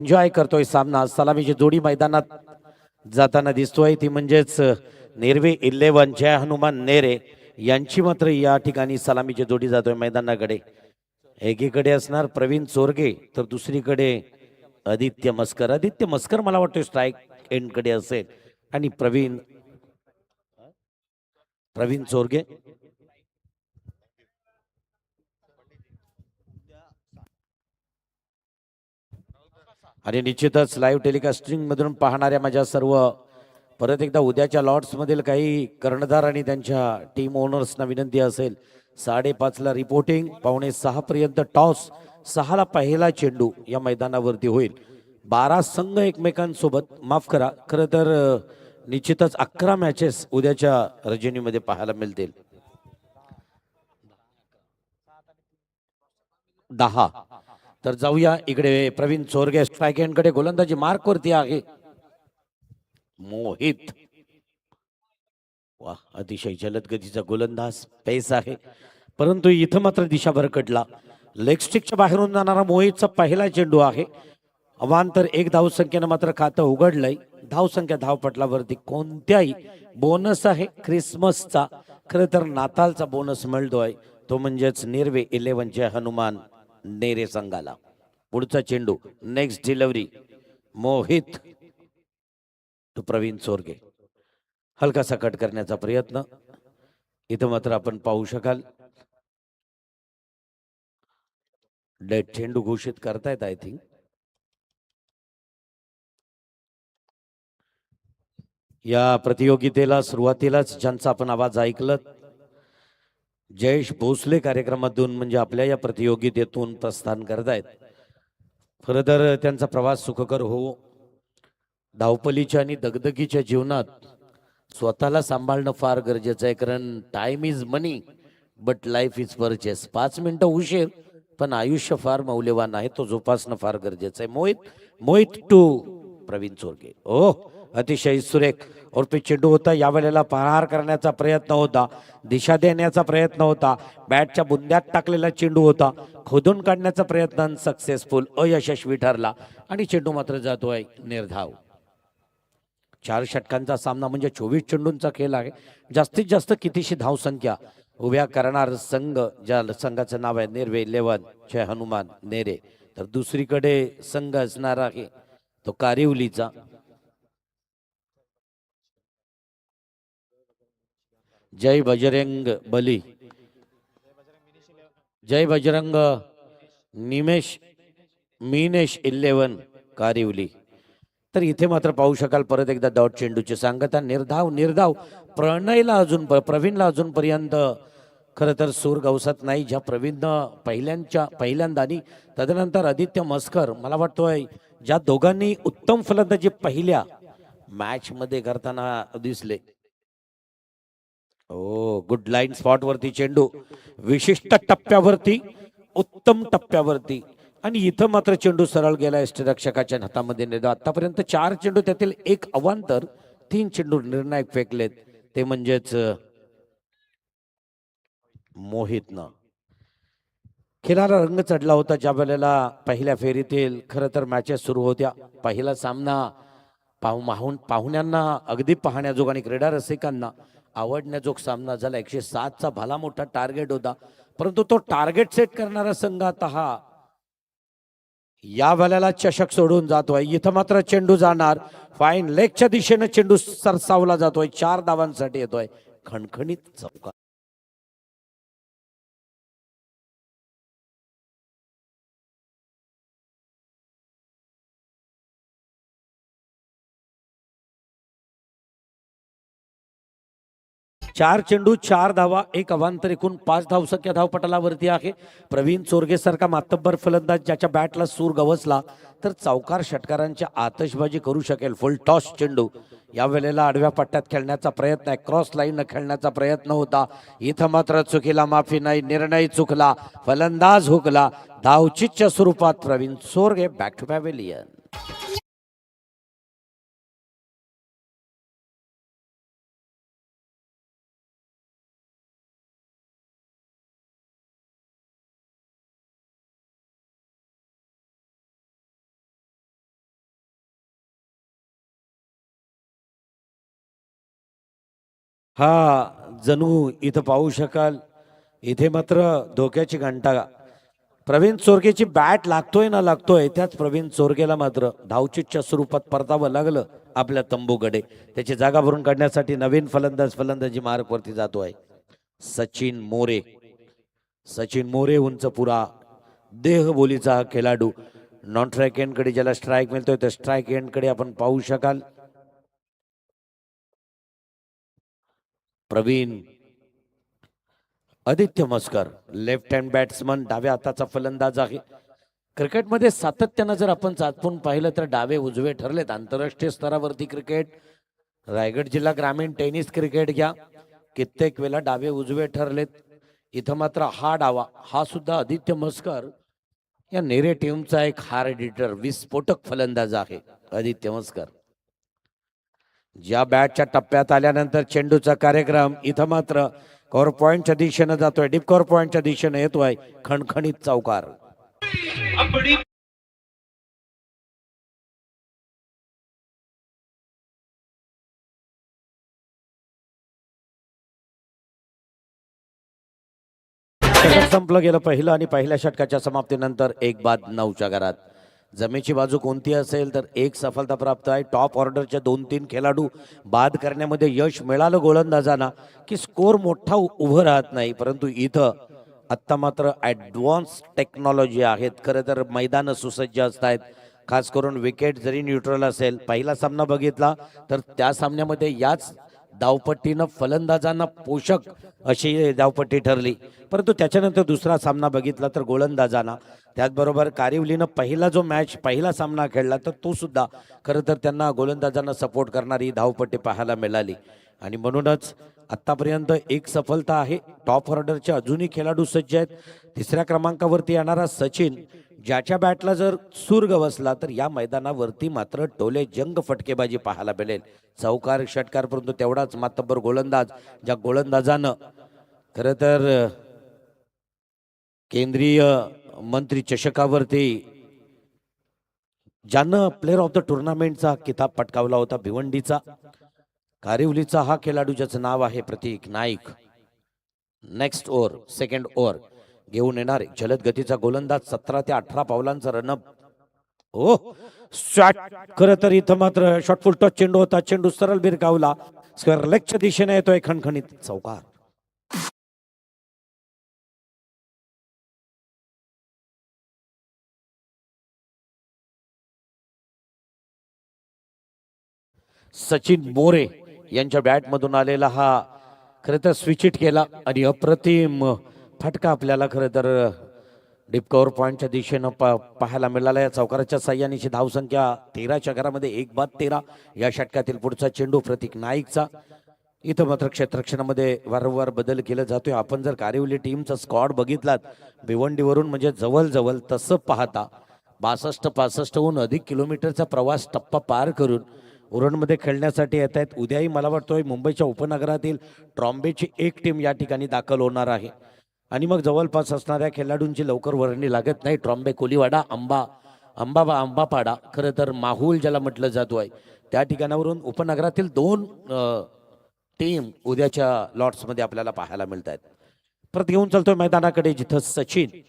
Enjoy करतोय सामना. सलामीची जोडी मैदानात जाताना दिसतोय ती म्हणजेच नेरवे 11 जय हनुमान नेरे यांची मात्र या ठिकाणी सलामीची जोडी जातोय मैदानाकडे. एकीकडे असणार प्रवीण चोरगे तर दुसरीकडे आदित्य मस्कर. आदित्य मस्कर मला वाटतं स्ट्राईक एंड कडे असेल आणि प्रवीण चोरगे आणि निश्चितच लाईव्ह टेलिकास्टिंग मधून पाहणाऱ्या माझ्या सर्व परत एकदा उद्याच्या लॉट्स मधील काही कर्णधार आणि त्यांच्या टीम ओनर्सना विनंती असेल 5:30 ला रिपोर्टिंग, 5:45 पर्यंत टॉस, 6 ला पहिला चेंडू या मैदानावरती होईल. 12 संघ एकमेकांसोबत, माफ करा, खरं तर निश्चितच 11 मॅचेस उद्याच्या रजनीमध्ये पाहायला मिळतील. 10 तर जाऊया इकडे. प्रवीण चोरगे स्ट्राईक एंडकडे गोलंदाजी मार्कवरती आहे. मोहित, वा, अतिशय जलद गतीचा गोलंदाज, पेस आहे, परंतु इथं मात्र दिशा भरकटला. लेग स्टिकच्या बाहेरून जाणारा मोहितचा पहिला चेंडू आहे. अवांतर 1 धावसंख्येनं मात्र खातं उघडलंय. धावसंख्या धावपटलावरती कोणत्याही बोनस आहे ख्रिसमसचा, खरं तर नातालचा बोनस मिळतोय, तो म्हणजेच नेरवे 11 जय हनुमान नेरे संघाला. पुढचा चेंडू, नेक्स्ट डिलिव्हरी, मोहित तो प्रवीण चोरगे. हलकासा कट करण्याचा प्रयत्न इथं मात्र आपण पाहू शकाल. डेड चेंडू घोषित करतायत आय थिंक. या प्रतियोगितेला सुरुवातीलाच ज्यांचा आपण आवाज ऐकलं, जयेश भोसले कार्यक्रमातून म्हणजे आपल्या या प्रतियोगितेतून प्रस्थान करतायत. खरं तर त्यांचा प्रवास सुखकर हो. धावपलीच्या आणि दगदगीच्या जीवनात स्वतःला सांभाळणं फार गरजेचं आहे, कारण time is money but life is purchase. 5 मिनिटं उशीर पण आयुष्य फार मौल्यवान आहे, तो जोपासणं फार गरजेचं आहे. मोहित टू प्रवीण चोरगे. ओ, अतिशय सुरेख और चेंडू होता. यावेळेला प्रहार करण्याचा प्रयत्न होता, दिशा देण्याचा प्रयत्न होता, बॅटच्या बुंद्यात टाकलेला चेंडू होता, खोदून काढण्याचा प्रयत्न सक्सेसफुल, अयशस्वी ठरला आणि चेंडू मात्र जातोय निर्धाव. 4 षटकांचा सामना म्हणजे 24 चेंडूंचा खेळ आहे. जास्तीत जास्त कितीशी धावसंख्या उभ्या करणार संघ, ज्या संघाचं नाव आहे नेरवे 11 जय हनुमान नेरे, तर दुसरीकडे संघ असणार आहे तो कारिवलीचा. जय बजरंग बली, जय बजरंग निमेश मीनेश 11 कारिवली. तर इथे मात्र पाहू शकाल परत एकदा डॉट चेंडूची सांगता. निर्धाव प्रणयला अजून प्रवीणला अजूनपर्यंत खरं तर सूर गवसत नाही. ज्या प्रवीणनं पहिल्यांदा आणि तदनंतर आदित्य मस्कर, मला वाटतोय ज्या दोघांनी उत्तम फलंदाजी पहिल्या मॅच मध्ये करताना दिसले. ओ, गुड लाईन स्पॉट वरती चेंडू, विशिष्ट टप्प्यावरती, उत्तम टप्प्यावरती, आणि इथं मात्र चेंडू सरळ गेला यष्टीरक्षकाच्या हातामध्ये. नेला. आतापर्यंत 4 चेंडू, त्यातील 1 अवांतर, 3 चेंडू निर्णायक फेकलेत, ते म्हणजेच मोहितनं. खेळाला रंग चढला होता ज्या वेळेला पहिल्या फेरीतील खरं तर मॅचेस सुरू होत्या. पहिला सामना पाहुण्यांना अगदी पाहण्याजोग आणि क्रीडा रसिकांना आवडण्याजोग सामना झाला. 107 चा भला मोठा टार्गेट होता, परंतु तो टार्गेट सेट करणारा संघ आता हा या वेळेला चषक सोडून जातोय. इथं मात्र चेंडू जाणार फाईन लेगच्या दिशेने, चेंडू सरसावला जातोय, 4 धावांसाठी येतोय खणखणीत चौका. चार चेंडू 4 धावा, 1 अवांतर, एकूण 5 धावसंख्या धावपटलावरती आहे. प्रवीण चोरगे सारखा मातब्बर फलंदाज ज्याच्या बॅटला सूर गवसला तर चौकार षटकारांची आतषबाजी करू शकेल. फुल टॉस चेंडू या वेळेला आडव्या पट्ट्यात खेळण्याचा प्रयत्न आहे, क्रॉस लाईन खेळण्याचा प्रयत्न होता. इथं मात्र चुकीला माफी नाही, निर्णय चुकला, फलंदाज हुकला. धावचीच्या स्वरूपात Praveen Chorge back to pavilion. हा जणू इथं पाहू शकाल, इथे मात्र धोक्याची घंटा. प्रवीण चोरगेची बॅट लागतोय ना लागतोय, त्याच प्रवीण चोरगेला मात्र धावचीतच्या स्वरूपात परतावं लागलं आपल्या तंबूकडे. त्याची जागा भरून काढण्यासाठी नवीन फलंदाजी मार्गवरती जातोय सचिन मोरे. सचिन मोरे उंच पुरा देहबोलीचा हा खेळाडू. नॉन स्ट्राईक एंडकडे ज्याला स्ट्राईक मिळतोय त्या स्ट्राईक एंडकडे आपण पाहू शकाल. Praveen Aditya Maskar left hand batsman, डाव्या हाताचा फलंदाज आहे. क्रिकेटमध्ये सातत्यानं जर आपण चाचपून पाहिलं तर डावे उजवे ठरलेत. आंतरराष्ट्रीय स्तरावरती क्रिकेट, रायगड जिल्हा ग्रामीण टेनिस क्रिकेट घ्या, कित्येक वेळा डावे उजवे ठरलेत. इथं मात्र हा डावा हा सुद्धा आदित्य मस्कर या नेरे टीमचा एक हार्ड एडिटर विस्फोटक फलंदाज आहे आदित्य मस्कर. ज्या बॅटच्या टप्प्यात आल्यानंतर चेंडूचा कार्यक्रम इथं मात्र कव्हर पॉइंटच्या दिशेनं जातोय, डीप कव्हर पॉइंटच्या दिशेनं येतोय खणखणीत चौकार. षटक संपलं गेलं पहिलं आणि पहिल्या षटकाच्या समाप्तीनंतर एक बाद 9च्या घरात. जमेची बाजू कोणती असेल तर एक सफलता प्राप्त आहे. टॉप ऑर्डरच्या 2-3 खेळाडू बाद करण्यामध्ये यश मिळालं गोलंदाजांना की स्कोर मोठा उभं राहत नाही, परंतु इथं आत्ता मात्र ॲडव्हान्स टेक्नॉलॉजी आहेत. खरं तर मैदान सुसज्ज असत आहेत, खास करून विकेट जरी न्यूट्रल असेल. पहिला सामना बघितला तर त्या सामन्यामध्ये याच धावपट्टीनं फलंदाजांना पोषक अशी धावपट्टी ठरली, परंतु त्याच्यानंतर दुसरा सामना बघितला तर गोलंदाजांना, त्याचबरोबर कारिवलीनं पहिला सामना खेळला तर तो सुद्धा खरं तर त्यांना गोलंदाजांना सपोर्ट करणारी धावपट्टी पाहायला मिळाली. आणि म्हणूनच आत्तापर्यंत एक सफलता आहे. टॉप ऑर्डरचे अजूनही खेळाडू सज्ज आहेत. तिसऱ्या क्रमांकावरती येणारा सचिन, ज्याच्या बॅटला जर सूर गवसला तर या मैदानावरती मात्र टोले जंग फटकेबाजी पाहायला मिळेल. चौकार षटकार, परंतु तेवढाच मातब्बर गोलंदाज, ज्या गोलंदाजानं खरं तर केंद्रीय मंत्री चषकावरती ज्यानं प्लेअर ऑफ द टुर्नामेंटचा किताब पटकावला होता भिवंडीचा, कारिवलीचा हा खेळाडू ज्याचं नाव आहे Prateek Naik. Next over second over घेऊन येणार जलद गतीचा गोलंदाज, 17 ते 18 पावलांचा रनअप. ओ शॉट, खरं तर इथं मात्र शॉटफुल टच चेंडू होता, चेंडू सरळ बिरकावला, स्क्वेअर लेगच्या दिशेने येतोय खणखणीत चौकार. सचिन मोरे यांच्या बॅटमधून आलेला हा खरं तर स्विच हिट केला आणि अप्रतिम फटका आपल्याला खरं तर डीप कव्हर पॉइंटच्या दिशेनं पाहायला मिळाला. या चौकाराच्या साह्यानीची धावसंख्या 13च्या घरामध्ये 1-13. या षटकातील पुढचा चेंडू प्रतीक नाईकचा. इथं मात्र क्षेत्ररक्षणामध्ये वारंवार बदल केला जातोय. आपण जर कारिवली टीमचा स्क्वॉड बघितलात भिवंडीवरून, म्हणजे जवळ तसं पाहता 62-65हून अधिक किलोमीटरचा प्रवास टप्पा पार करून उरणमध्ये खेळण्यासाठी येत आहेत. उद्याही मला वाटतोय मुंबईच्या उपनगरातील ट्रॉम्बेची एक टीम या ठिकाणी दाखल होणार आहे आणि मग जवळपास असणाऱ्या खेळाडूंची लवकर वर्णी लागत नाही. ट्रॉम्बे, कोलीवाडा, आंबापाडा, खरं तर माहुल ज्याला म्हटलं जातो आहे, त्या ठिकाणावरून उपनगरातील 2 टीम उद्याच्या लॉट्समध्ये आपल्याला पाहायला मिळत आहेत. परत घेऊन चालतोय मैदानाकडे जिथं सचिन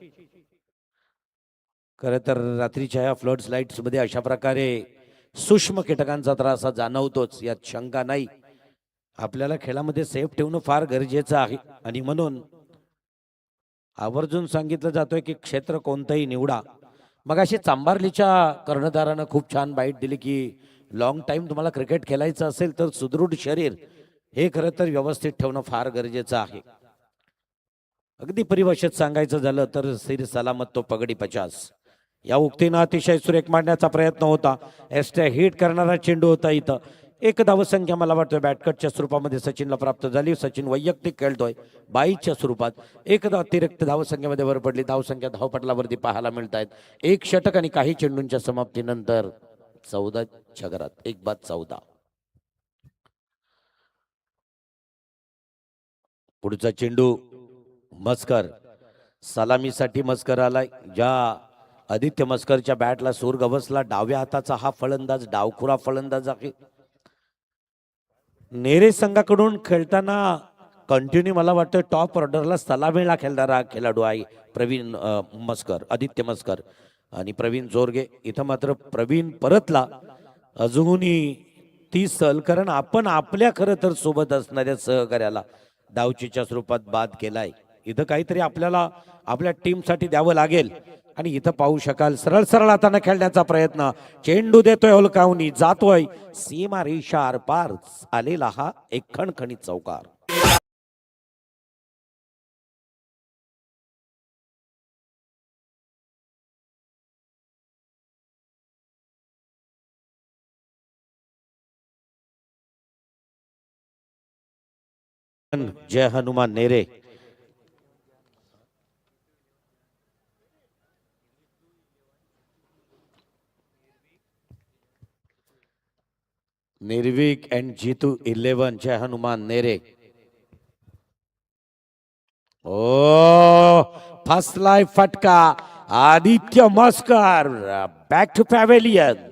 खरं तर रात्रीच्या या फ्लड लाईट्स मध्ये अशा प्रकारे सूक्ष्म कीटकांचा त्रास जाणवतोच, यात शंका नाही. आपल्याला खेळामध्ये सेफ ठेवणं फार गरजेचं आहे आणि म्हणून आवर्जून सांगितलं जातोय की क्षेत्र कोणतंही निवडा. मग अशी चांबारलीच्या कर्णधारानं खूप छान बाईट दिली की लॉंग टाइम तुम्हाला क्रिकेट खेळायचं असेल तर सुदृढ शरीर हे खरं तर व्यवस्थित ठेवणं फार गरजेचं आहे. अगदी परिभाषेत सांगायचं झालं तर सिर सलामत तो पगडी 50 या उक्तीनं अतिशय सुरेख मांडण्याचा प्रयत्न होता. एस्ट्या हिट करणारा चेंडू होता. इथं एक धावसंख्या मला वाटतं बॅटकटच्या स्वरूपामध्ये सचिनला प्राप्त झाली. सचिन वैयक्तिक खेळतोय 22च्या स्वरूपात. एक अतिरिक्त धावसंख्येमध्ये भर पडली. धावसंख्या धावपटलावरती पाहायला मिळत आहेत. एक षटक आणि काही चेंडूंच्या समाप्तीनंतर 14च्या घरात 1-14. पुढचा चेंडू मस्कर, सलामीसाठी मस्कर आलाय. ज्या आदित्य मस्करच्या बॅटला सूर गवसला, डाव्या हाताचा हा फलंदाज डावखुरा फलंदाज आहे. नेरे संघाकडून खेळताना कंटिन्यू मला वाटतं टॉप ऑर्डरला सलामीला खेळणारा खेळाडू आहे प्रवीण मस्कर, आदित्य मस्कर आणि प्रवीण जोरगे. इथं मात्र प्रवीण परतला अजूनही ती सल, कारण आपण आपल्या खरं तर सोबत असणाऱ्या सहकार्याला डावचीच्या स्वरूपात बाद केलाय. इथं काहीतरी आपल्याला आपल्या टीमसाठी द्यावं लागेल आणि इथं पाहू शकाल सरळ सरळ हाताने खेळण्याचा प्रयत्न, चेंडू देतोय हुलकावणी, जातोय सीमा रेषा आरपार आलेला हा एक खणखणीत चौकार. जय हनुमान नेरे. निर्विक अँड जीतू 11 जय हनुमान नेरे. ओ फसलाय फटका, आदित्य मस्कर बॅक टू पॅव्हेलियन.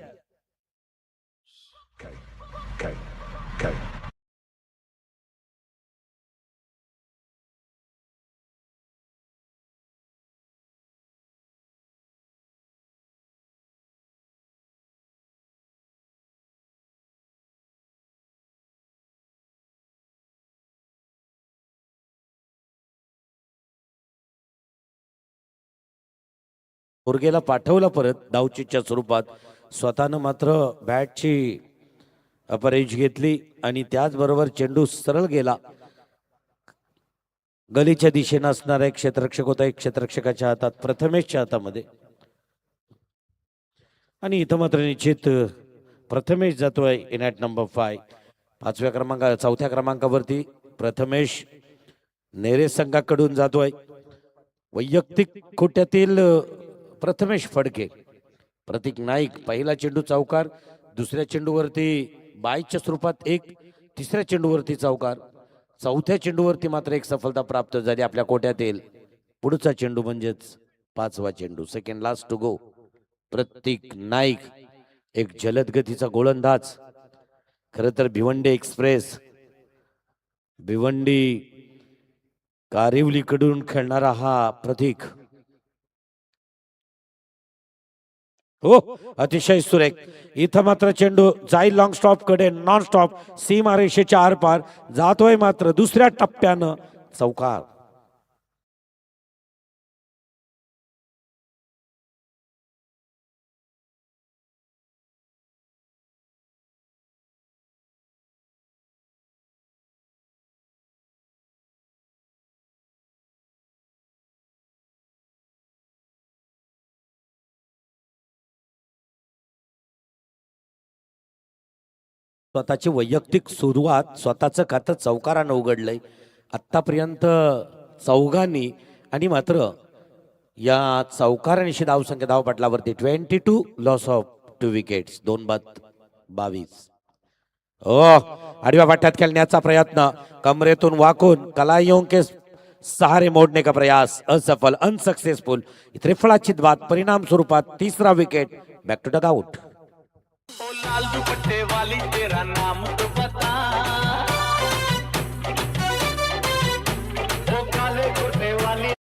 पोरगेला पाठवलं परत डावचीच्या स्वरूपात, स्वतःनं मात्र बॅटची अपरेज घेतली आणि त्याचबरोबर चेंडू सरळ गेला. गलीच्या दिशेनं असणारा एक क्षेत्ररक्षक होता, एक क्षेत्ररक्षकाच्या हातात, प्रथमेशच्या हातामध्ये. आणि इथं मात्र निश्चित प्रथमेश जातोय इन ॲट नंबर 5. चौथ्या क्रमांकावरती प्रथमेश नेरे संघाकडून जातोय. वैयक्तिक खोट्यातील प्रथमेश फडके, प्रतीक नाईक पहिला चेंडू चौकार, दुसऱ्या चेंडूवरती बाईच्या स्वरूपात एक, तिसऱ्या चेंडूवरती चौकार, चौथ्या चेंडूवरती मात्र एक सफलता प्राप्त झाली आपल्या कोट्यातील. पुढचा चेंडू म्हणजेच 5वा चेंडू, सेकंड लास्ट टू गो. प्रतीक नाईक एक जलद गतीचा गोलंदाज, खरं तर भिवंडी एक्सप्रेस, भिवंडी कारिवलीकडून खेळणारा हा प्रतीक. हो अतिशय सुरेख. इथं मात्र चेंडू जाईल लॉंग स्टॉप कडे, नॉन स्टॉप सीमा रेषेच्या आरपार जातोय मात्र दुसऱ्या टप्प्यानं चौकार. स्वतःची वैयक्तिक सुरुवात स्वतःचं खातं चौकारानं उघडलंय आतापर्यंत चौघांनी, आणि मात्र या चौकारानिशी धावसंख्या धावपटलावरती 22, लॉस ऑफ 2 विकेट्स, 2 बाद 22. ओ आडव्या पाट्यात खेळण्याचा प्रयत्न, कमरेतून वाकून कलाइयों के सहारे मोडने का प्रयास असफल, अनसक्सेसफुल. त्रिफळाची बाद, परिणाम स्वरूपात 3रा wicket, back to dugout. ओ लाल दुपट्टे वाली तेरा नाम तो बता, ओ काले कुर्ते वाली.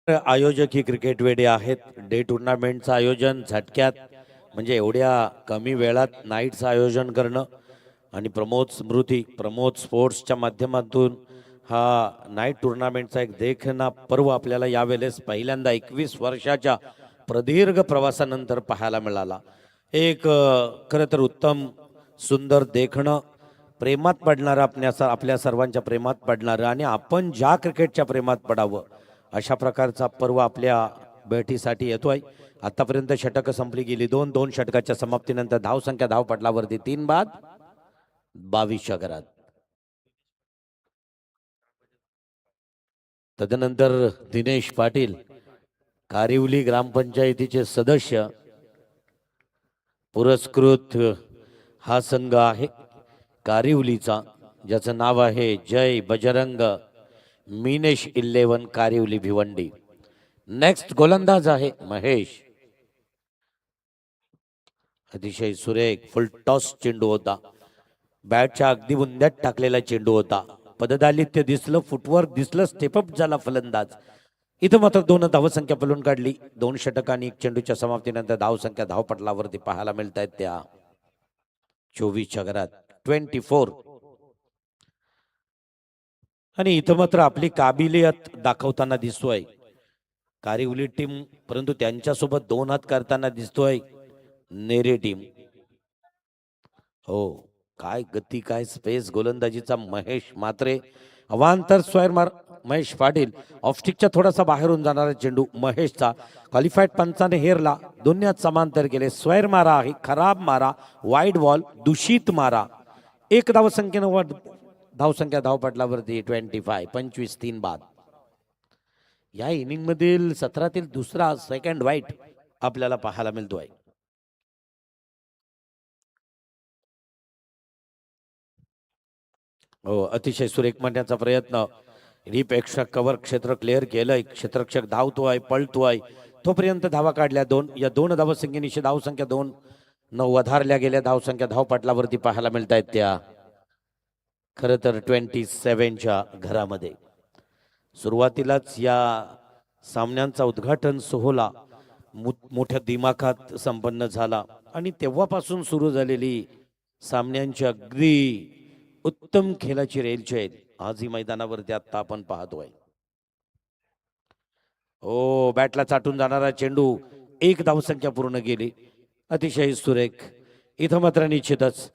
आयोजक ही क्रिकेट वेडे आहेत. डे टुर्नामेंटचं आयोजन झटक्यात, म्हणजे एवढ्या कमी वेळात नाईटचं आयोजन करणं, आणि प्रमोद स्पोर्ट्सच्या माध्यमातून हा नाईट टुर्नामेंटचा एक देखणा पर्व आपल्याला यावेळेस पहिल्यांदा 21 वर्षाच्या प्रदीर्घ प्रवासानंतर पाहायला मिळाला. एक खरं तर उत्तम सुंदर देखणं, प्रेमात पडणारं, आपल्या सर्वांच्या प्रेमात पडणारं, आणि आपण ज्या क्रिकेटच्या प्रेमात पडावं अशा प्रकारचा पर्व आपल्या भेटीसाठी येतोय. आतापर्यंत षटकं संपली गेली, 2 षटकाच्या समाप्तीनंतर धावसंख्या धावपटलावरती 3 बाद 22 घरात. तदनंतर दिनेश पाटील, कारिवली ग्रामपंचायतीचे सदस्य, पुरस्कृत हा संघ आहे कारिवलीचा, ज्याचं नाव आहे जय बजरंग मिनेश 11 कारिवली भिवंडी. नेक्स्ट गोलंदाज आहे महेश. अतिशय सुरेख फुल टॉस चेंडू होता. बॅटच्या अगदी बुंद्यात टाकलेला चेंडू होता. पददालित्य दिसलं, फुटवर्क दिसलं, स्टेपअप झाला फलंदाज. इथं मात्र 2 धावसंख्या पळून काढली. 2 षटक आणि 1 चेंडूच्या समाप्तीनंतर धावसंख्या धावपटलावरती पाहायला मिळत आहेत त्या 24च्या घरात 24. आणि इथं मात्र आपली काबिलियत दाखवताना दिसतोय कारिवली टीम, परंतु त्यांच्यासोबत 2 हात करताना दिसतोय नेरे टीम. हो, काय गती, काय स्पेस गोलंदाजीचा महेश मात्रे. अवांतर स्क्वेअर मार महेश पाटील. ऑफस्टिकच्या थोडासा बाहेरून जाणारा चेंडू महेशचा क्वालिफाईड पंचाने हेरला. दोन्ही हात समांतर केले. स्क्वेअर मारा आहे, खराब मारा, वाईड बॉल, दूषित मारा. 1 धावसंख्येनं धावसंख्या धावपटलावरती 25 25-3 बाद. या इनिंग मधील 17तील दुसरा सेकंड वाईट आपल्याला पाहायला मिळतोय. हो, अतिशय सुरेख मारण्याचा प्रयत्न. डीप एक्स्ट्रा कव्हर क्षेत्र क्लिअर केलंय. क्षेत्ररक्षक धावतोय, पळतोय, तोपर्यंत धावा काढल्या 2. या 2 धावसंख्येनिशी धावसंख्या 2 न वधारल्या गेल्या. धावसंख्या धावपटलावरती पाहायला मिळत आहेत त्या खरं तर 27च्या घरामध्ये. सुरुवातीलाच या सामन्यांचा उद्घाटन सोहळा मोठ्या दिमाखात संपन्न झाला आणि तेव्हापासून सुरू झालेली सामन्यांची अगदी उत्तम खेळाची रेलचेल आजही मैदानावरती आता आपण पाहतोय. ओ, बॅटला चाटून जाणारा चेंडू. 1 धावसंख्या पूर्ण केली. अतिशय सुरेख. इथं मात्र निश्चितच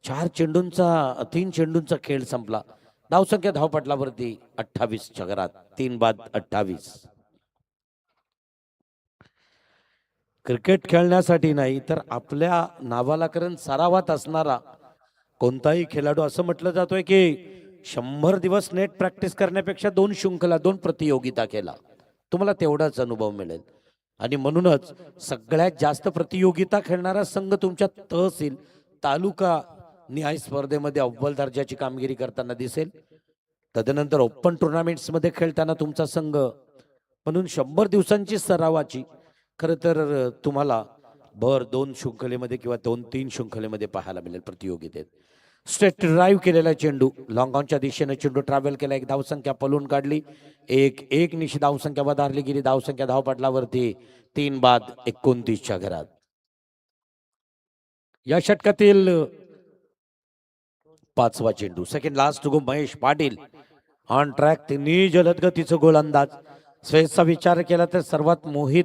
3 चेंडूंचा खेळ संपला. धावसंख्या धावपटलावरती 28च्या घरात 3 बाद 28. क्रिकेट खेळण्यासाठी नाही तर आपल्या नावाला कारण सरावात असणारा कोणताही खेळाडू असं म्हटलं जातोय की 100 दिवस नेट प्रॅक्टिस करण्यापेक्षा 2 शृंखला 2 प्रतियोगिता केला, तुम्हाला तेवढाच अनुभव मिळेल. आणि म्हणूनच सगळ्यात जास्त प्रतियोगिता खेळणारा संघ तुमच्या तहसील तालुका न्याय स्पर्धेमध्ये अव्वल दर्जाची कामगिरी करताना दिसेल. तदनंतर ओपन टुर्नामेंट्स मध्ये खेळताना तुमचा संघ. म्हणून 100 दिवसांची सरावाची खरं तर तुम्हाला भर 2 शृंखलेमध्ये किंवा 2-3 शृंखलेमध्ये पाहायला मिळेल प्रतियोगितेत. स्ट्रेट ड्राईव्ह केलेला चेंडू लॉंग ऑनच्या दिशेने चेंडू ट्रॅव्हल केला. 1 धावसंख्या पळून काढली. 1 निशी धावसंख्या वधारली गेली. धावसंख्या धावपटलावरती 3 बाद 29च्या घरात. या षटकातील 5वा चेंडू. Second last go Mahesh Patil on track. तिन्ही जलद गतीचं गोलंदाज. स्पेसचा विचार केला तर सर्वात मोहित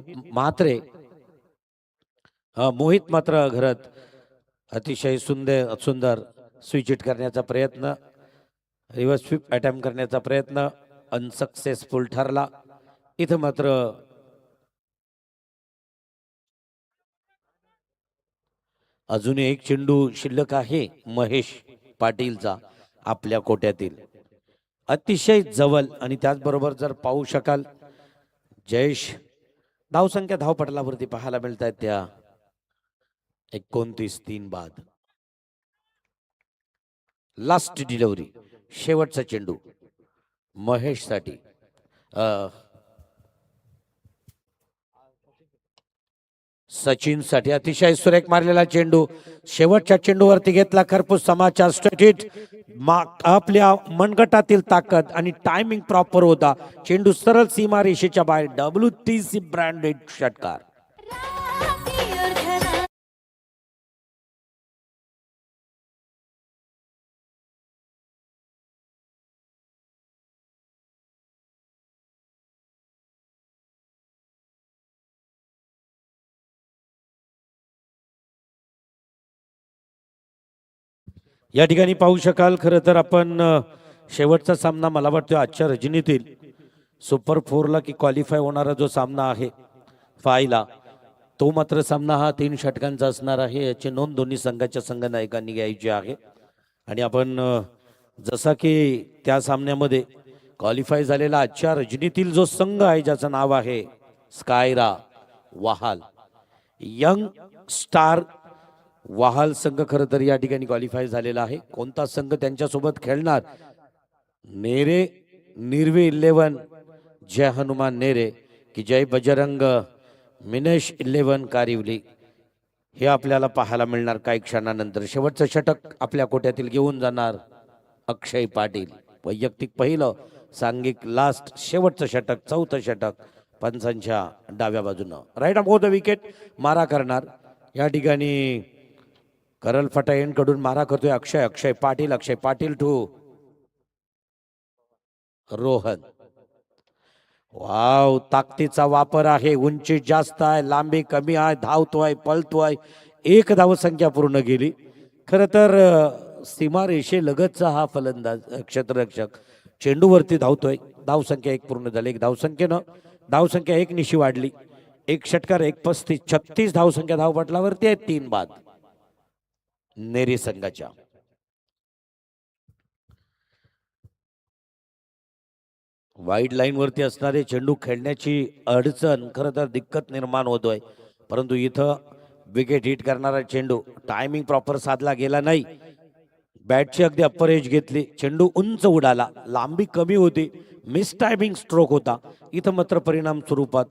मात्र घरात अतिशय सुंदर स्विच हिट करण्याचा प्रयत्न, रिव्हर्स स्वीप अटेम्प्ट करण्याचा प्रयत्न अनसक्सेसफुल ठरला. इथं मात्र अजूनही 1 चेंडू शिल्लक आहे महेश पाटीलचा आपल्या कोट्यातील. अतिशय जवळ. आणि त्याचबरोबर जर पाहू शकाल जयेश धावसंख्या धावपटलावरती पाहायला मिळत आहेत त्या 29-3 बाद. लास्ट डिलिव्हरी शेवटचा चेंडू महेश साठी. सचिन साठी अतिशय सुरेख मारलेला चेंडू. शेवटच्या चेंडूवरती घेतला खरपूस समाचार. Straight hit. आपल्या मनगटातील ताकद आणि टायमिंग प्रॉपर होता. चेंडू सरळ सीमारेषेच्या बाहेर. WTC ब्रँडेड षटकार. या ठिकाणी पाहू शकाल खरं तर आपण शेवटचा सामना मला वाटतं आजच्या रजनीतील सुपर 4ला की क्वालिफाय होणारा जो सामना आहे 5ला, तो मात्र सामना हा 3 षटकांचा असणार आहे. याची नोंद दोन्ही संघाच्या संघनायकांनी घ्यायची आहे. आणि आपण जसा की त्या सामन्यामध्ये क्वालिफाय झालेला आजच्या रजनीतील जो संघ आहे ज्याचं नाव आहे स्कायरा वाहाल, यंग स्टार वाहाल संघ खरं तर या ठिकाणी क्वालिफाय झालेला आहे. कोणता संघ त्यांच्यासोबत खेळणार नेरे निर्वे 11 जय हनुमान नेरे की जय बजरंग मिनेश 11 कारिवली हे आपल्याला पाहायला मिळणार काही क्षणानंतर. शेवटचं षटक आपल्या कोट्यातील घेऊन जाणार अक्षय पाटील. वैयक्तिक पहिलं, सांघिक लास्ट, शेवटचं षटक, चौथं षटक पंचांच्या डाव्या बाजूनं. राईट ऑफ द विकेट मारा करणार या ठिकाणी करल फटायन कडून मारा करतोय अक्षय पाटील टू रोहन. वाव, ताकदीचा वापर आहे. उंची जास्त आहे, लांबी कमी आहे, धावतोय, पळतोय. एक धावसंख्या पूर्ण केली. खर तर सीमारेषेलगतचा हा फलंदाज क्षेत्ररक्षक चेंडूवरती धावतोय. धावसंख्या 1 पूर्ण झाली. एक धावसंख्येनं धावसंख्या 1 निशी वाढली. एक षटकार 1 36 धावसंख्या धावपटलावरती आहे. 3 बाद नेरी संघाच्या. वाईड लाईन वरती असणारे चेंडू खेळण्याची अडचण, खरं तर दिक्कत निर्माण होतोय. परंतु इथं विकेट हिट करणारा चेंडू टायमिंग प्रॉपर साधला गेला नाही. बॅटची अगदी अप्पर एज घेतली, चेंडू उंच उडाला, लांबी कमी होती, मिस टायमिंग स्ट्रोक होता. इथं मात्र परिणाम स्वरूपात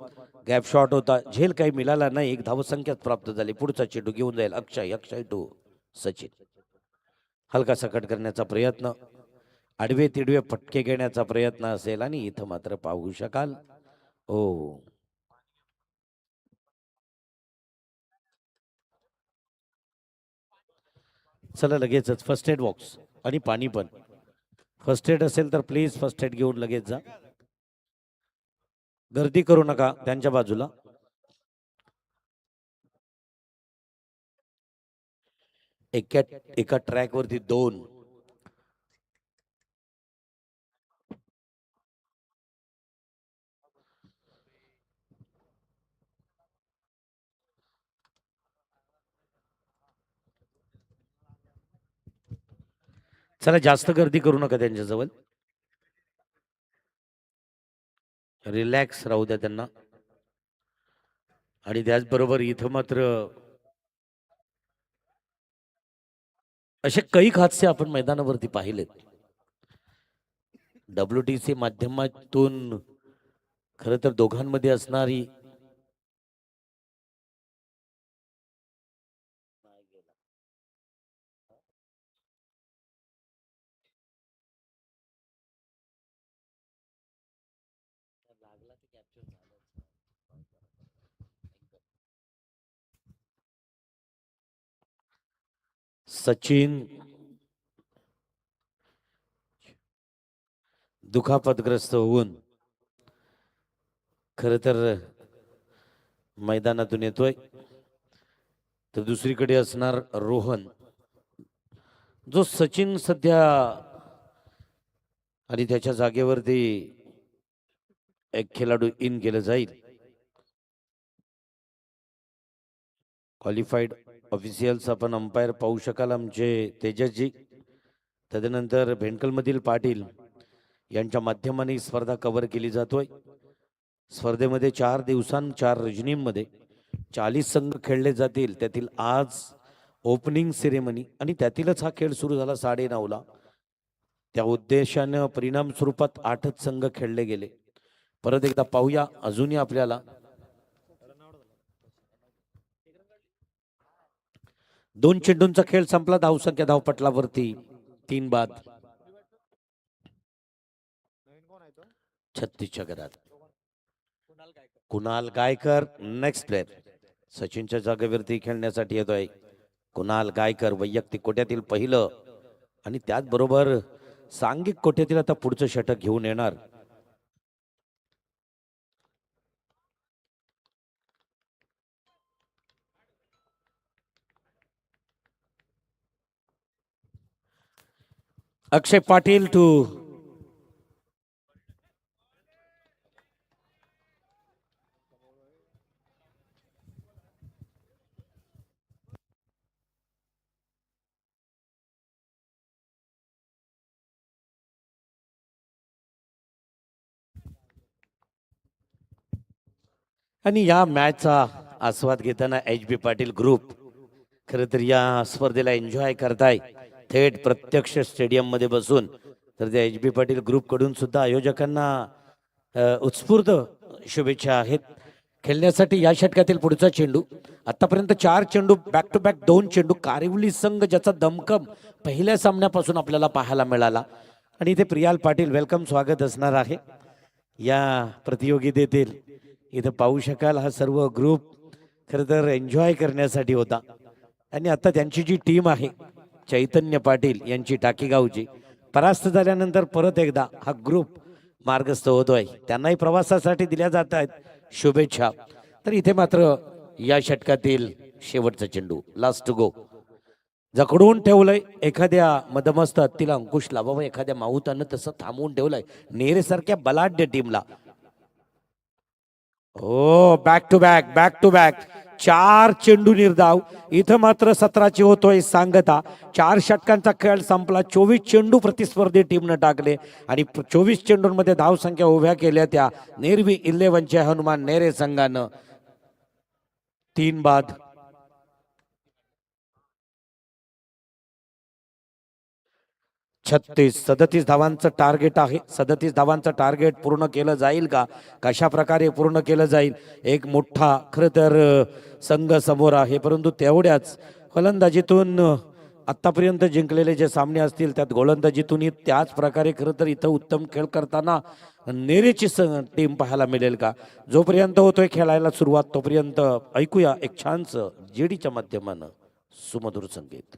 गॅप शॉट होता, झेल काही मिळाला नाही. एक धावसंख्याच प्राप्त झाली. पुढचा चेंडू घेऊन जाईल अक्षय टू सचिन. हलका सकट करण्याचा प्रयत्न, आडवे तिडवे फटके घेण्याचा प्रयत्न असेल आणि इथं मात्र पाहू शकाल ओ चला लगेचच फर्स्ट एड बॉक्स आणि पाणी पण. फर्स्ट एड असेल तर प्लीज फर्स्ट एड घेऊन लगेच जा. गर्दी करू नका त्यांच्या बाजूला. एका ट्रॅक वरती 2. चला जास्त गर्दी करू नका त्यांच्याजवळ. रिलॅक्स राहू द्या त्यांना. आणि त्याचबरोबर इथं मात्र असे काही हादसे आपण मैदानावरती पाहिलेत. WTC माध्यमातून खरं तर दोघांमध्ये असणारी सचिन दुखापतग्रस्त होऊन खर तर मैदानातून येतोय. तर दुसरीकडे असणार रोहन, जो सचिन सध्या आणि त्याच्या जागेवरती एक खेळाडू इन केलं जाईल. क्वालिफाईड ऑफिशियल्स आपण अंपायर पाहू शकाल आमचे तेजसजी. तदनंतर भेंडकलमधील पाटील यांच्या माध्यमाने स्पर्धा कव्हर केली जातोय. स्पर्धेमध्ये 4 दिवसां 4 रजनींमध्ये 40 संघ खेळले जातील. त्यातील आज ओपनिंग सेरेमनी आणि त्यातीलच हा खेळ सुरू झाला 9:30ला. त्या उद्देशानं परिणाम स्वरूपात 8च संघ खेळले गेले. परत एकदा पाहूया अजूनही आपल्याला 2 चेंडूंचा खेळ संपला. धावसंख्या धावपटलावरती 3 बाद. 36च्या घरात कुणाल गायकर नेक्स्ट प्लेयर. सचिनच्या जागेवरती खेळण्यासाठी येतोय कुणाल गायकर. वैयक्तिक कोट्यातील पहिलं आणि त्याचबरोबर सांघिक कोट्यातील आता पुढचं षटक घेऊन येणार. अक्षय पाटील टू आणि या मॅचचा आस्वाद घेताना HB पाटील ग्रुप खरं तर या स्पर्धेला एन्जॉय करताय थेट प्रत्यक्ष स्टेडियम मध्ये बसून. तर त्या एच बी पाटील ग्रुपकडून सुद्धा आयोजकांना उत्स्फूर्त शुभेच्छा आहेत. खेळण्यासाठी या षटकातील पुढचा चेंडू. आतापर्यंत 4 चेंडू बॅक टू बॅक 2 चेंडू. कारिवली संघ ज्याचा दमकम पहिल्या सामन्यापासून आपल्याला पाहायला मिळाला. आणि इथे प्रियाल पाटील वेलकम स्वागत असणार आहे या प्रतियोगितेतील. इथं पाहू शकाल हा सर्व ग्रुप खरं तर एन्जॉय करण्यासाठी होता. आणि आता त्यांची जी टीम आहे चैतन्य पाटील यांची टाकीगावची परास्त झाल्यानंतर परत एकदा हा ग्रुप मार्गस्थ होतोय. त्यांनाही प्रवासासाठी दिल्या जात आहेत शुभेच्छा. तर इथे मात्र या षटकातील शेवटचा चेंडू लास्ट गो जकडून ठेवलंय. एखाद्या मदमस्त हत्तीला अंकुश लावावा, एखाद्या माहुतानं तसं थांबवून ठेवलंय नेरेसारख्या बलाढ्य टीमला. हो बॅक टू बॅक 4 चेंडू निर्धाव. इथं मात्र 17ची होतोय सांगता. 4 षटकांचा खेळ संपला. 24 चेंडू प्रतिस्पर्धी टीमनं टाकले आणि 24 चेंडूंमध्ये धाव संख्या उभ्या केल्या त्या नेरवी 11चे हनुमान नेरे संघानं. 3 बाद. 37 धावांचं टार्गेट आहे. 37 धावांचं टार्गेट पूर्ण केलं जाईल का? कशा प्रकारे पूर्ण केलं जाईल? एक मोठा खरं तर संघ समोर आहे. परंतु तेवढ्याच फलंदाजीतून आतापर्यंत जिंकलेले जे सामने असतील त्यात गोलंदाजीतूनही त्याच प्रकारे खरं तर इथं उत्तम खेळ करताना नेरेची टीम पाहायला मिळेल का? जोपर्यंत होतोय खेळायला सुरुवात तोपर्यंत ऐकूया एक छानसं जेडीच्या माध्यमानं सुमधुर संगीत.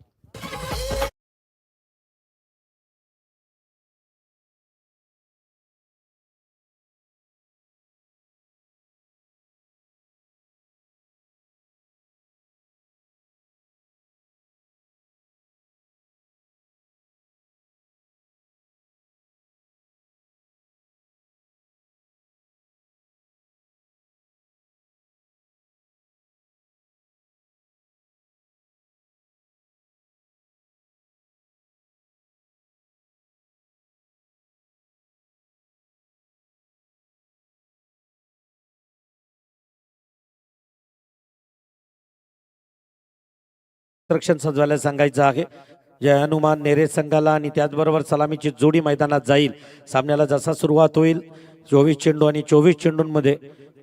रक्षण सजवायला सांगायचं आहे जय हनुमान नेरे संघाला. आणि त्याचबरोबर सलामीची जोडी मैदानात जाईल. सामन्याला जसा सुरुवात होईल 24 चेंडू आणि 24 चेंडूंमध्ये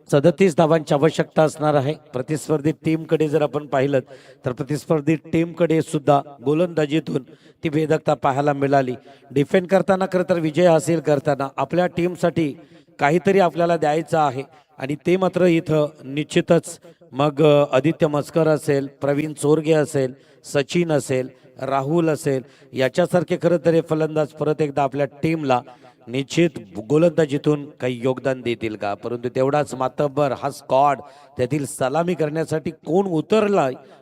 37 धावांची आवश्यकता असणार आहे. प्रतिस्पर्धी टीमकडे जर आपण पाहिलं तर प्रतिस्पर्धी टीमकडे सुद्धा गोलंदाजीतून ती भेदकता पाहायला मिळाली. डिफेंड करताना खरं तर विजय हासिल करताना आपल्या टीमसाठी काहीतरी आपल्याला द्यायचं आहे आणि ते मात्र इथं निश्चितच मग आदित्य मस्कर असेल, प्रवीण चोरगे असेल, सचिन असेल, राहुल असेल याच्यासारखे खरं तर हे फलंदाज परत एकदा आपल्या टीमला निश्चित गोलंदाजीतून काही योगदान देतील का? परंतु तेवढाच मातब्बर हा स्क्वॉड त्यातील सलामी करण्यासाठी कोण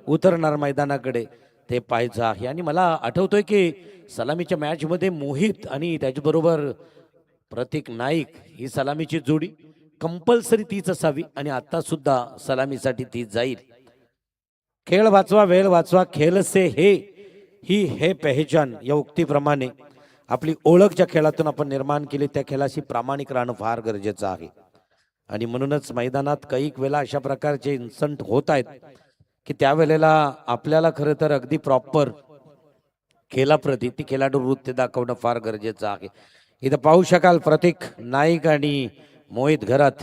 उतरणार मैदानाकडे ते पाहायचं आहे. आणि मला आठवतोय की सलामीच्या मॅचमध्ये मोहित आणि त्याचबरोबर प्रतीक नाईक ही सलामीची जोडी कंपल्सरी तीच असावी आणि आता सुद्धा सलामीसाठी तीच जाईल. खेळ वाचवा वेळ वाचवा खेळ से हे पहचान या उक्तीप्रमाणे आपली ओळख ज्या खेळातून आपण निर्माण केली त्या खेळाशी प्रामाणिक राहणं फार गरजेचं आहे. आणि म्हणूनच मैदानात काही वेळेला अशा प्रकारचे इन्सिडेंट होत आहेत की त्यावेळेला आपल्याला खरं तर अगदी प्रॉपर खेळाप्रती ती खेळाडू वृत्ती दाखवणं फार गरजेचं आहे. इथं पाहू शकाल प्रतीक नाईक आणि मोहित घरात.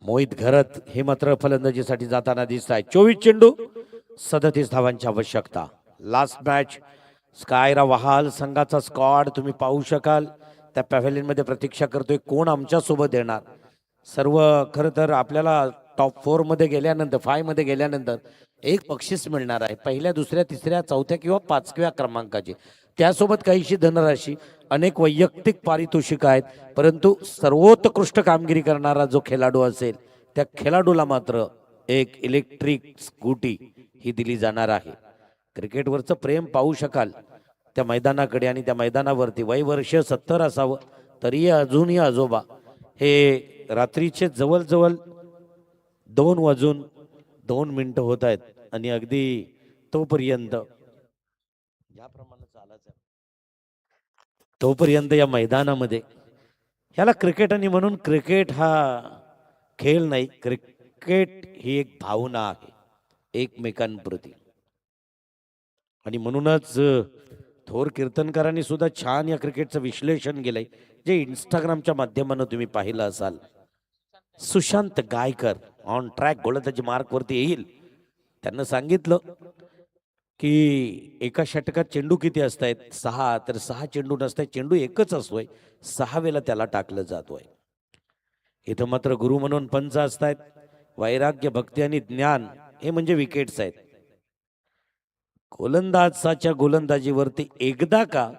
मोहित घरात हे मात्र फलंदाजीसाठी जाताना दिसत आहे. 24 चेंडू 37 धावांची आवश्यकता. लास्ट मॅच स्कायरा वहाल संघाचा स्क्वॉड तुम्ही पाहू शकाल त्या पॅव्हेलियन मध्ये प्रतीक्षा करतोय कोण आमच्या सोबत येणार. सर्व खरं तर आपल्याला टॉप 4 मध्ये गेल्यानंतर 5 मध्ये गेल्यानंतर एक बक्षीस मिळणार आहे पहिल्या दुसऱ्या तिसऱ्या चौथ्या किंवा 5व्या क्रमांकाचे. त्यासोबत काहीशी धनराशी अनेक वैयक्तिक पारितोषिक आहेत. परंतु सर्वोत्कृष्ट कामगिरी करणारा जो खेळाडू असेल त्या खेळाडूला मात्र एक इलेक्ट्रिक स्कूटी ही दिली जाणार आहे. क्रिकेटवरचं प्रेम पाहू शकाल त्या मैदानाकडे आणि त्या मैदानावरती वय वर्ष 70 असावं तरी अजूनही आजोबा हे रात्रीचे जवळजवळ 2 वाजून 2 मिनिटं होत आहेत आणि अगदी तोपर्यंत ज्याप्रमाणे चालायचं तोपर्यंत या मैदानामध्ये ह्याला क्रिकेट आणि म्हणून क्रिकेट हा खेळ नाही, क्रिकेट ही एक भावना आहे एकमेकांप्रती. आणि म्हणूनच थोर कीर्तनकारांनी सुद्धा छान या क्रिकेटचं विश्लेषण केलंय, जे इंस्टाग्रामच्या माध्यमानं तुम्ही पाहिलं असाल. सुशांत गायकर ऑन ट्रॅक गोलंदाजी मार्कवरती येईल. त्यांना सांगितलं की एका षटकात चेंडू किती असतायत 6, तर 6 चेंडू नसतायत, चेंडू एकच असतोय, 6 वेळेला त्याला टाकलं जातोय. इथं मात्र गुरु म्हणून पंच असतायत. वैराग्य, भक्ती आणि ज्ञान हे म्हणजे विकेट्स आहेत. गोलंदाजाच्या गोलंदाजीवरती एकदा का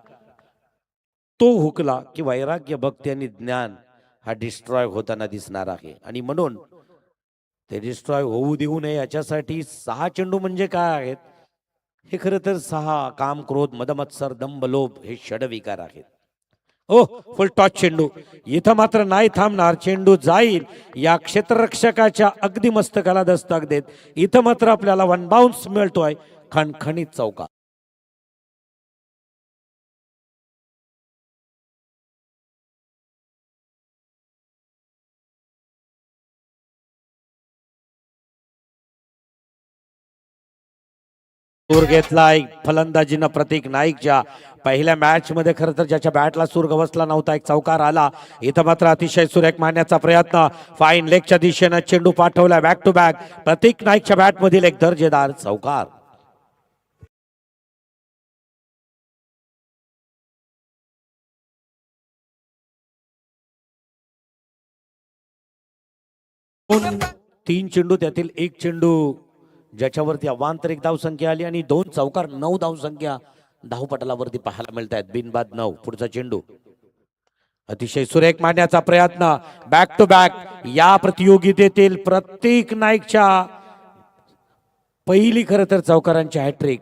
तो हुकला की वैराग्य, भक्ती आणि ज्ञान हा डिस्ट्रॉय होताना दिसणार आहे. आणि म्हणून ते डिस्ट्रॉय होऊ देऊ नये याच्यासाठी 6 चेंडू म्हणजे काय आहेत, हे खरं तर 6 काम, क्रोध, मदमत्सर, दंभ, लोभ हे षडविकार आहेत. ओ फुल टॉच चेंडू इथं मात्र नाही थांबणार, चेंडू जाईल या क्षेत्ररक्षकाच्या अगदी मस्तकाला दस्तक देत. इथं मात्र आपल्याला वन बाउन्स मिळतोय, खणखणीत चौका. सूर घेतलाय फलंदाजीनं प्रतीक नाईकच्या. पहिल्या मॅच मध्ये खरं तर ज्याच्या बॅटला सूर गवसला नव्हता, एक चौकार आला. इथं मात्र अतिशय सुरेख मारण्याचा प्रयत्न, फाईन लेगच्या दिशेनं चेंडू पाठवला बॅक टू बॅक. प्रतीक नाईकच्या बॅट मधील एक दर्जेदार चौकार. तीन चेंडू, त्यातील एक चेंडू ज्याच्यावरती अवांतरिक धावसंख्या आली आणि 2 चौकार, 9 धावसंख्या धावपटलावरती पाहायला मिळत आहेत. बिनबाद 9. पुढचा चेंडू अतिशय सुरेख मारण्याचा प्रयत्न, बॅक टू बॅक. या प्रतियोगितेतील प्रतीक नाईकच्या पहिली खरं तर चौकारांची हॅट्रिक.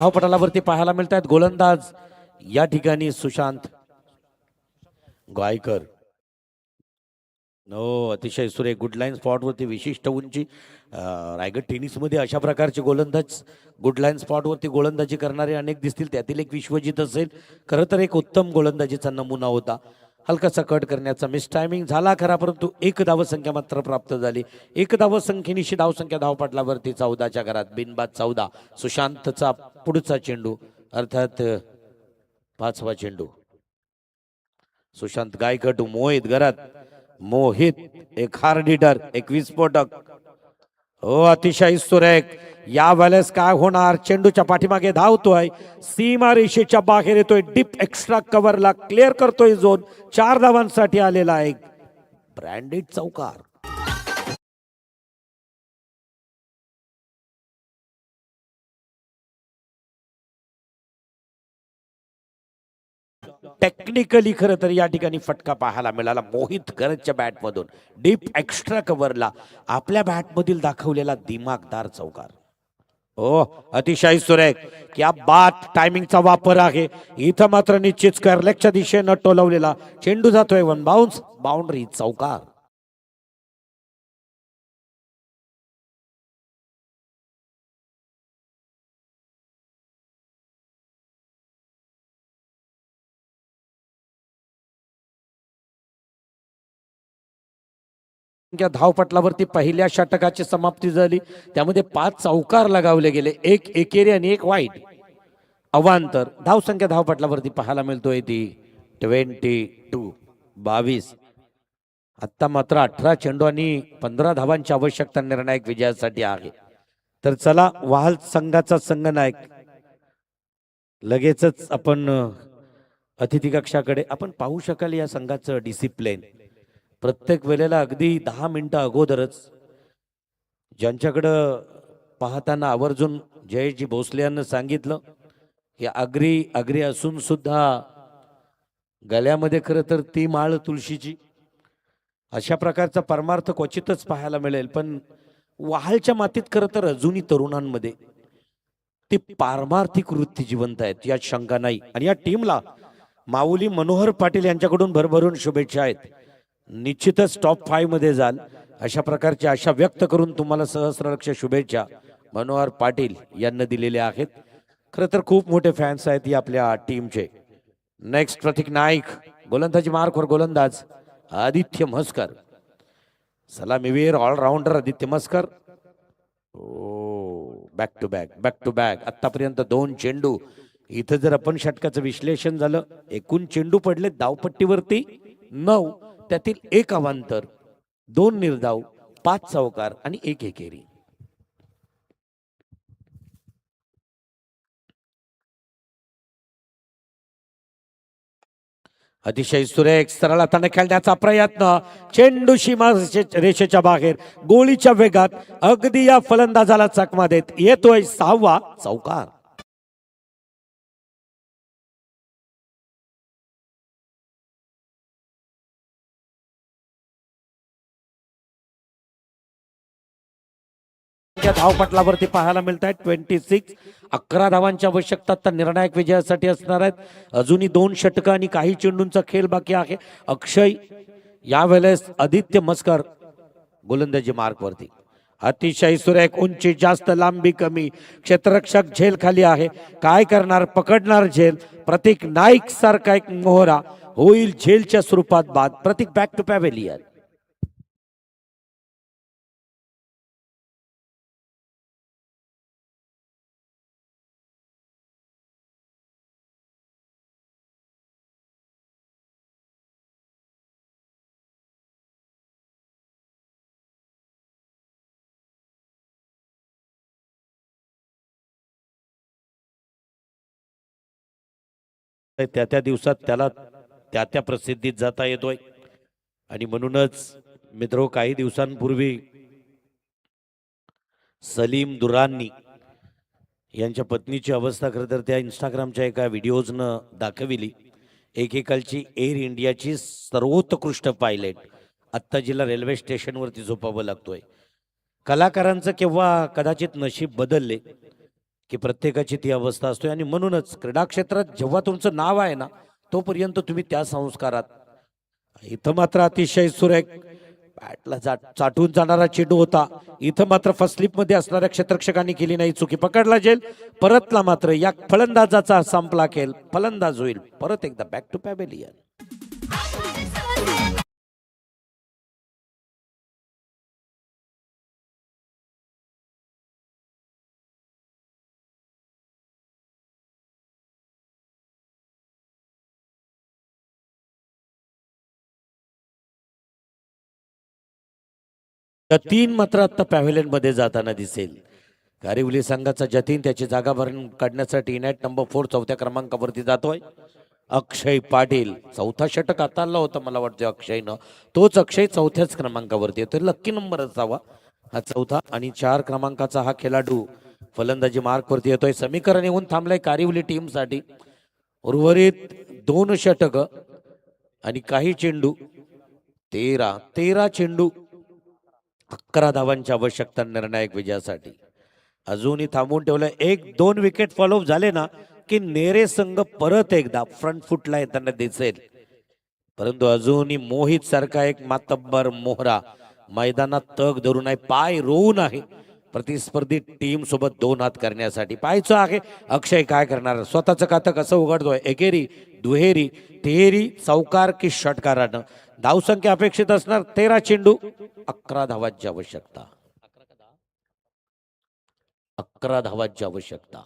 धावपटलावरती पाहायला मिळत आहेत गोलंदाज या ठिकाणी सुशांत गायकर. अतिशय सुरेख गुड लाईन स्पॉट वरती विशिष्ट उंची. रायगड टेनिस मध्ये अशा प्रकारचे गोलंदाज गुड लाईन स्पॉट वरती गोलंदाजी करणारे अनेक दिसतील. त्यातील एक विश्वजित असेल. खरं तर एक उत्तम गोलंदाजीचा नमुना होता. हलकासा कट करण्याचा मिस टायमिंग झाला खरा, परंतु एक धावसंख्या मात्र प्राप्त झाली. एक धावसंख्येनिशी धावसंख्या धावपटलावरती 14च्या घरात, बिनबाद 14. सुशांतचा पुढचा चेंडू, अर्थात 5वा चेंडू. सुशांत गायकट मोहित घरात, मोहित एक हार्ड हिटर, एक विस्फोटक. हो अतिशय सुरेख. या वेळेस काय होणार, चेंडूच्या पाठीमागे धावतोय, सीमा रेषेच्या बाहेर येतोय, डीप एक्स्ट्रा कव्हरला क्लिअर करतोय झोन. 4 धावांसाठी आलेला एक ब्रँडेड चौकार. टेक्निकली खरं तर या ठिकाणी फटका पाहायला मिळाला मोहित गरजच्या बॅट मधून. डीप एक्स्ट्रा कव्हरला आपल्या बॅट मधील दाखवलेला दिमागदार चौकार. हो अतिशय सुरेख. क्या बात टायमिंगचा वापर आहे. इथं मात्र निश्चित कर्लेकच्या दिशेनं टोलवलेला चेंडू जातोय वन बाउन्स, बाउंड्री, चौकार. धावपटलावरती पहिल्या षटकाची समाप्ती झाली. त्यामध्ये 5 चौकार लगावले गेले, एक एकेरी आणि एक वाईट. अवांतर धावसंख्या धावपटलावरती पाहायला मिळतोय ती 22. आता मात्र 18 चेंडू आणि 15 धावांची आवश्यकता निर्णायक विजयासाठी आहे. तर चला वाहल संघाचा संघनायक लगेचच आपण अतिथी कक्षाकडे आपण पाहू शकाल. या संघाचं डिसिप्लिन प्रत्येक वेळेला अगदी 10 मिनिटं अगोदरच ज्यांच्याकडं पाहताना आवर्जून जयेशजी भोसले यांना सांगितलं की अग्री असून सुद्धा गळ्यामध्ये खरं तर ती माळ तुळशीची, अशा प्रकारचा परमार्थ क्वचितच पाहायला मिळेल. पण वाहलच्या मातीत खरं तर अजूनही तरुणांमध्ये ती पारमार्थिक वृत्ती जिवंत आहेत, यात शंका नाही. आणि या टीमला माऊली मनोहर पाटील यांच्याकडून भरभरून शुभेच्छा आहेत. निश्चितच टॉप 5 मध्ये जाल अशा प्रकारची आशा व्यक्त करून तुम्हाला सहस्रलक्ष शुभेच्छा मनोहर पाटील यांना दिलेल्या आहेत. खरं तर खूप मोठे फॅन्स आहेत या आपल्या टीमचे. नेक्स्ट प्रतीक नाईक गोलंदाजी मार्कवर गोलंदाज आदित्य म्हसकर. सलामीवीर ऑलराऊंडर आदित्य म्हसकर. ओ back to back back to back. आतापर्यंत 2 चेंडू. इथं जर आपण षटकाचं विश्लेषण झालं, एकूण चेंडू पडले धावपट्टीवरती 9, त्यातील 1 अवांतर, 2 निर्धाव, 5 चौकार आणि 1 एकेरी. अतिशय सुरेख सरळ हाताने खेळण्याचा प्रयत्न. चेंडू सीमा रेषेच्या बाहेर गोळीच्या वेगात अगदी या फलंदाजाला चकमा देत येतोय 6वा चौकार. धावपटलावरती पाहायला मिळत आहेत 26. 11 धावांची आवश्यकता तर निर्णायक विजयासाठी असणार आहेत. अजूनही 2 षटकं आणि काही चेंडूंचा खेळ बाकी आहे. अक्षय यावेळेस आदित्य म्हसकर गोलंदाजी मार्कवरती. अतिशय सुरेख. उंची जास्त, लांबी कमी, क्षेत्ररक्षक झेल खाली आहे. काय करणार? पकडणार झेल. प्रतीक नाईक सारखा एक मोहरा होईल झेलच्या स्वरूपात बाद. प्रतीक बॅक टू पॅव्हेलियन. त्या त्या दिवसात त्याला त्या त्या प्रसिद्धीत जाता येतोय. आणि म्हणूनच मित्रो, काही दिवसांपूर्वी सलीम दुरानी यांच्या पत्नीची अवस्था खरं तर त्या इंस्टाग्रामच्या एका व्हिडिओजनं दाखविली. एकेकालची एअर इंडियाची सर्वोत्कृष्ट पायलट आत्ता जिला रेल्वे स्टेशनवरती झोपावं लागतोय. कलाकारांचं केव्हा कदाचित नशीब बदलले की प्रत्येकाची ती अवस्था असते. आणि म्हणूनच क्रीडा क्षेत्रात जेव्हा तुमचं नाव आहे ना, तोपर्यंत तुम्ही त्या संस्कारात. इथं मात्र अतिशय सुरेख बॅटला चाटून जाणारा चेंडू होता. इथं मात्र फर्स्ट स्लिप मध्ये असणाऱ्या क्षेत्ररक्षकांनी केली नाही चुकी. पकडला जेल. परतला मात्र या फलंदाजाचा संपला खेळ. फलंदाज होईल परत एकदा बॅक टू पॅव्हेलियन. जतीन मात्र आता पॅव्हेलियन मध्ये जाताना दिसेल. कारिवली संघाचा जतीन त्याची जागा भरून काढण्यासाठी नेट नंबर 4 4थ्या क्रमांकावरती जातोय. अक्षय पाटील 4था षटक हाताळला होता मला वाटतं अक्षयनं. तोच अक्षय 4थ्याच क्रमांकावरती येतोय. लक्की नंबर असावा हा 4था. आणि 4 क्रमांकाचा हा खेळाडू फलंदाजी मार्कवरती येतोय. समीकरण येऊन थांबलाय कारिवली टीम साठी. उर्वरित 2 षटक आणि काही चेंडू. 13 चेंडू, 11 धावांची आवश्यकता निर्णायक विजयासाठी. अजूनही थांबवून ठेवलं. 1-2 विकेट फॉलोअप झाले ना की नेरे संघ परत एकदा फ्रंट फुटला येताना दिसेल. परंतु अजूनही मोहित सारखा एक मातब्बर मोहरा मैदानात तग धरून आहे, पाय रोवून आहे प्रतिस्पर्धी टीम सोबत 2 हात करण्यासाठी. पाहायचं आहे अक्षय काय करणार. स्वतःचं खातं कसं उघडतोय. एकेरी, दुहेरी, तिहेरी, चौकार की षटकारानं. धावसंख्या अपेक्षित असणार 13 चेंडू, 11 धावांची आवश्यकता. 11 धावांची आवश्यकता.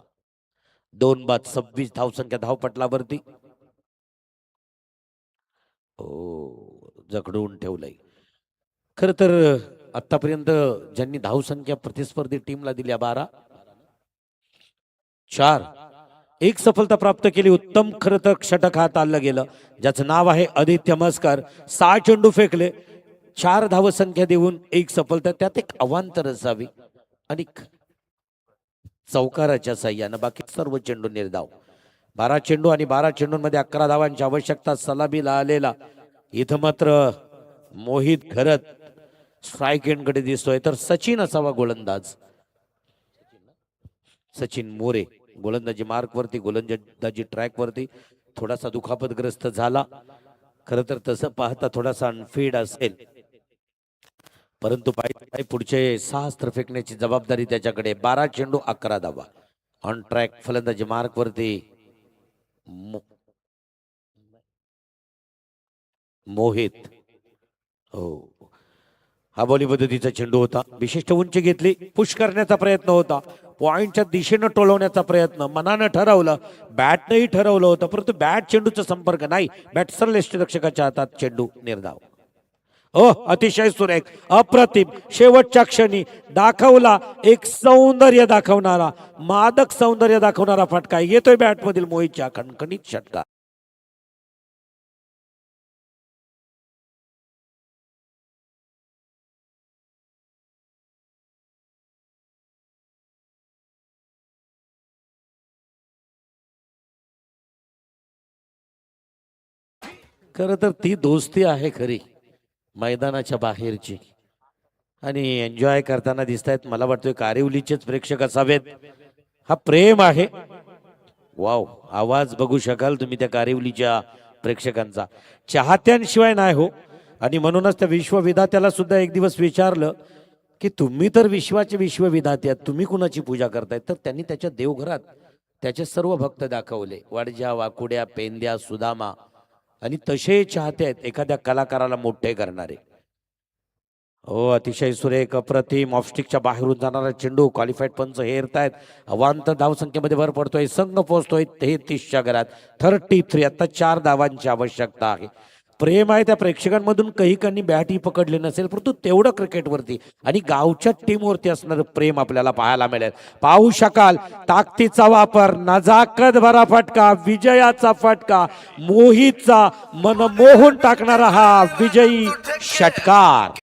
2 बाद 26 धावसंख्या धावपटलावरती. हो, जखडून ठेवलंय. खर तर आतापर्यंत ज्यांनी धावसंख्या प्रतिस्पर्धी टीमला दिल्या 12, 4, 1 सफलता प्राप्त केली. उत्तम खरं तर षटक हाताळलं गेलं ज्याचं नाव आहे आदित्य म्हसकर. 6 चेंडू फेकले, 4 धावसंख्या देऊन 1 सफलता, त्यात एक अवांतर असावी आणि चौकाराच्या साह्यानं बाकी सर्व चेंडू निर्धाव. 12 चेंडू आणि 12 चेंडूंमध्ये 11 धावांची आवश्यकता. सलामीला आलेला इथं मात्र मोहित घरत स्ट्राईक एंडकडे दिसतोय. तर सचिन असावा गोलंदाज. सचिन मोरे गोलंदाजी मार्कवरती, गोलंदाजी ट्रॅकवरती. थोडासा दुखापतग्रस्त झाला. खरं तर तसं पाहता थोडासा अनफिट असेल, परंतु पुढचे 6 अस्त्र फेकण्याची जबाबदारी त्याच्याकडे. 12 चेंडू 11 धावा. ऑन ट्रॅक फलंदाजी मार्कवरती मोहित. हो, हा बॉली पद्धतीचा चेंडू होता. विशिष्ट उंची घेतली, पुश करण्याचा प्रयत्न होता, पॉइंटच्या दिशेनं टोलवण्याचा प्रयत्न मनानं ठरवलं, बॅटनंही ठरवलं होतं, परंतु बॅट चेंडूचा संपर्क नाही. बॅट सरळ यष्टिरक्षकाच्या हातात, चेंडू निर्धाव. अतिशय सुरेख, अप्रतिम, शेवटच्या क्षणी दाखवला एक सौंदर्य दाखवणारा, मादक सौंदर्य दाखवणारा फटका येतोय बॅटमधील मोहितच्या. खणखणीत षटकार. खरं तर ती दोस्ती आहे खरी मैदानाच्या बाहेरची, आणि एन्जॉय करताना दिसत आहेत. मला वाटतोय कारिवलीचेच प्रेक्षक असावेत. हा प्रेम आहे. वाव, आवाज बघू शकाल तुम्ही त्या कारिवलीच्या प्रेक्षकांचा. चाहत्यांशिवाय नाही हो. आणि म्हणूनच त्या विश्वविधात्याला सुद्धा एक दिवस विचारलं की तुम्ही तर विश्वाचे विश्वविधाते आहात, तुम्ही कुणाची पूजा करताय? तर त्यांनी त्याच्या देवघरात त्याचे सर्व भक्त दाखवले, वाडज्या, वाकुड्या, पेंद्या, सुदामा. आणि तसे चाहते आहेत एखाद्या कलाकाराला मोठे करणारे. हो, अतिशय सुरेख, अप्रतिम, ऑफस्टिकच्या बाहेरून जाणारा चेंडू. क्वालिफाईड पंच हेरतायत. अवांतर धावसंख्येमध्ये भर पडतोय. संघ पोहोचतोय 33च्या घरात. 33. आता 4 धावांची आवश्यकता आहे. प्रेम आहे त्या प्रेक्षकांमधून. काही बॅटही पकडली नसेल, परंतु तेवढं क्रिकेटवरती आणि गावच्या टीमवरती असणारं प्रेम आपल्याला पाहायला मिळेल. पाहू शकाल ताकदीचा वापर, नजाकत भरा फटका, विजयाचा फटका, मोहितचा मन मोहून टाकणारा हा विजयी षटकार.